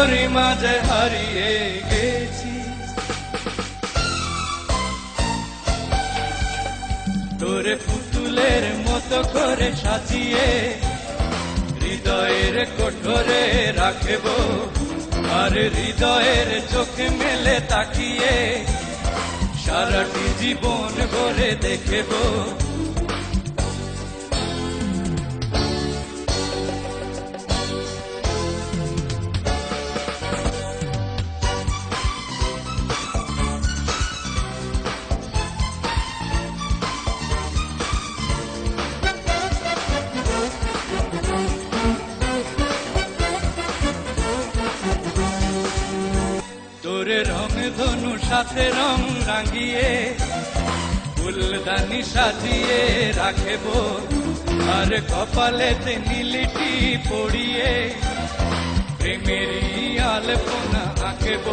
তোরই মাঝে হারিয়ে গেছি। তোরে পুতুলের মতো করে সাজিয়ে হৃদয়ের কোঠরে রাখব, আর হৃদয়ের চোখে মেলে তাকিয়ে সারাটি জীবন গড়ে দেখব। তোরে রং ধনু সাথে রং রাঙিয়ে ফুলদানি সাজিয়ে রাখব, আর কপালেতে নীলিটি পড়িয়ে প্রেমেরই আলপনা আঁকব।